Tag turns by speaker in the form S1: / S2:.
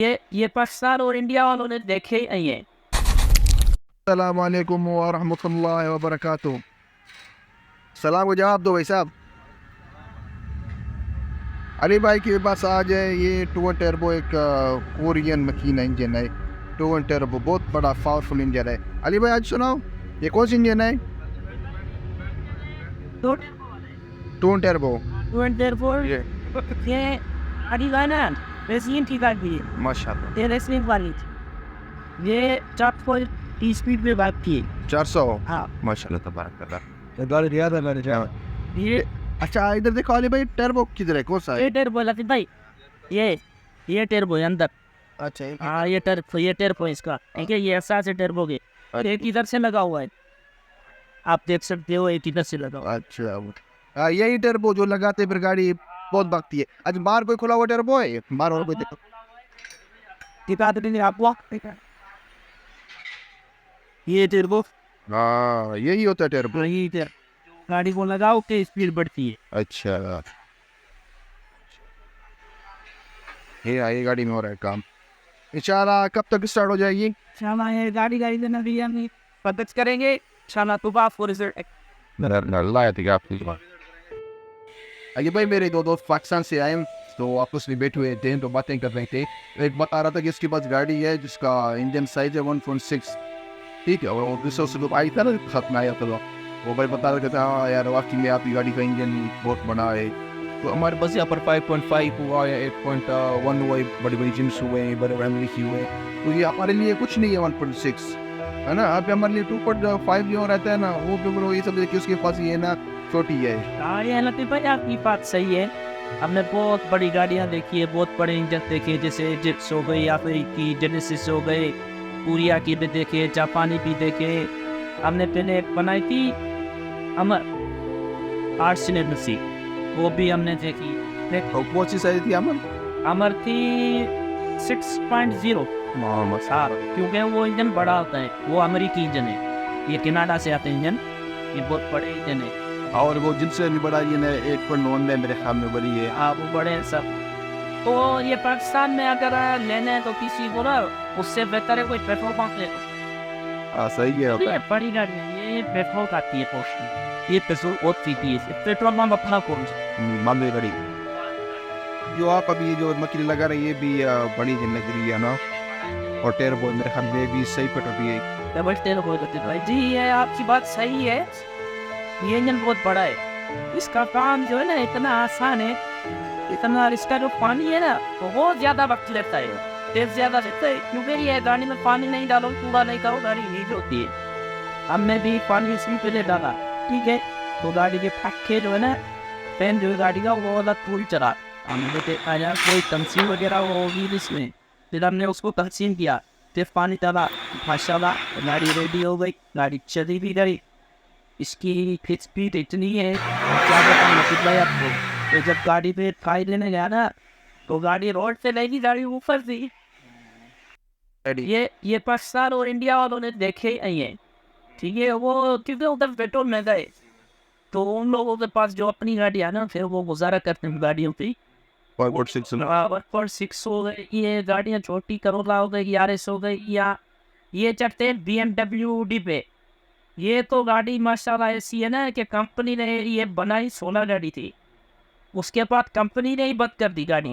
S1: ये पाकिस्तान और इंडिया वालों ने देखे ही नहीं है।
S2: अस्सलाम वालेकुम व रहमतुल्लाहि व बरकातुहू। सलाम को जवाब दो भाई साहब। अली भाई के पास आज है ये टू टर्बो, एक कोरियन मकीन इंजन है। टू टर्बो बहुत बड़ा पावरफुल इंजन है। अली भाई आज सुनाओ, ये कौन सी इंजन है?
S1: तो
S2: टू टर्बो।
S1: ये अरीगाना रेसिंग की गाड़ी है।
S2: माशाल्लाह।
S1: ये रेसिंग वाली थी। ये 4 स्पीड में भागती है।
S2: 400।
S1: हाँ,
S2: माशाल्लाह तबारक अल्लाह।
S1: ये
S2: अच्छा इधर देखो अली भाई, टर्बो किधर है, कौन सा है?
S1: ये टर्बो लगी भाई। ये ये टर्बो है अंदर।
S2: अच्छा
S1: हाँ, ये टर्बो है इसका, ठीक है। ये ऐसा से टर्बो के एक इधर से लगा हुआ है, आप देख सकते हो। एक इधर से लगा हुआ है।
S2: अच्छा यही टर्बो जो लगाते फिर गाड़ी बहुत भागती है। आज बाहर कोई खुला हुआ टर्बो है? बाहर और कोई देखो।
S1: दिखा देंगे आपको। ये टर्बो,
S2: हाँ यही होता है टर्बो।
S1: यही गाड़ी को लगाओ के स्पीड बढ़ती है।
S2: अच्छा ये गाड़ी में हो रहा है काम। इंशाल्लाह कब तक स्टार्ट हो जाएगी?
S1: शाला है गाड़ी देना भी हम मदद करेंगे। शाला तो बात फॉर रिजल्ट।
S2: ये भाई मेरे दो दोस्त पाकिस्तान से आए हैं, तो आपस में बैठे हुए थे तो बातें कर रहे थे। एक बता रहा था कि इसके पास गाड़ी है जिसका इंजन साइज है 1.6, ठीक है। और दूसरा उसको आई था ना, साथ में आया था वो भाई बता रहे थे हाँ यार वाकई में आपकी गाड़ी का इंजन बहुत बड़ा है। तो हमारे पास यहाँ पर 5.5 हुआ या 8.1 हुआ, बड़ी बड़ी जिम्स हुए हैं, बड़े बड़े लिखी हुए हैं। तो ये हमारे लिए कुछ नहीं है 1.6, है ना। अब हमारे लिए 2.5 जो रहता है ना, वो भी ये सब देखिए उसके पास ये ना छोटी है।
S1: हाँ, ये लतीफ भाई आपकी बात सही है। हमने बहुत बड़ी गाड़ियाँ देखी है, बहुत बड़े इंजन देखे, जैसे जिप्स हो गई या फिर की जेनेसिस हो गए, पूरिया की भी देखे, जापानी भी देखे। हमने पहले एक बनाई थी अमर 8 सिलेंडर सी, वो भी हमने देखी।
S2: कौन सी साइज थी अमर?
S1: अमर थी 6.0। हाँ, क्योंकि वो इंजन बड़ा होता है, वो अमेरिकी इंजन है, ये कनाडा से आते हैं इंजन, ये बहुत बड़े इंजन है।
S2: और वो जिनसे भी बड़ा ये ना 8.9 में मेरे ख्याल में बड़ी है।
S1: हाँ, वो बड़े हैं सब। तो ये पाकिस्तान में अगर लेना है तो किसी को ना, उससे बेहतर है कोई पेट्रोल पंप ले लो।
S2: सही है
S1: ये बड़ी गाड़ी है, ये पेट्रोल खाती है पोस्ट, ये पेट्रोल बहुत पीती है। पेट्रोल पंप अपना कौन सा
S2: मामले बड़ी जो आप अभी जो मकीन लगा रही है भी बड़ी जिन लग रही है ना। और टर्बो मेरे ख्याल में भी सही पेट्रोल भी है।
S1: डबल टेल हो जाती है जी। ये आपकी बात सही है, ये इंजन बहुत बड़ा है, इसका काम जो है ना इतना आसान है, इतना इसका जो पानी है ना वो बहुत ज़्यादा वक्त लेता है, तेज ज़्यादा लेता है, क्योंकि ये गाड़ी में पानी नहीं डालो, कूड़ा नहीं करो, गाड़ी हीट होती है। हमने भी पानी इसमें पहले डाला, ठीक है, तो गाड़ी के पक्के जो है ना, फैन जो है गाड़ी का वो वाला टूल चला। हमने देखा यार कोई तमसीन वगैरह होगी इसमें, फिर हमने उसको तहसीन किया, फिर पानी डाला, माशाल्लाह गाड़ी रेडी हो गई, गाड़ी चली भी गई। इसकी स्पीड इतनी है क्या बताऊँ नसीब भाई आपको। तो जब गाड़ी पे ट्राई लेने गया ना, तो गाड़ी रोड से नहीं थी, गाड़ी ऊपर थी। ये पाकिस्तान और इंडिया वालों ने देखे ही नहीं है, ठीक है। वो क्योंकि उधर पेट्रोल महंगा है, तो उन लोगों के पास जो अपनी गाड़ी है ना, फिर वो गुजारा करते हैं गाड़ियों पे। 1.6 हो गई, ये गाड़ियाँ छोटी करोला हो गई, RS हो गई, या ये चढ़ते हैं BMW डी पे। ये तो गाड़ी माशाल्लाह ऐसी है ना कि कंपनी ने ये बनाई 16 गाड़ी थी, उसके बाद कंपनी ने ही बंद कर दी गाड़ी।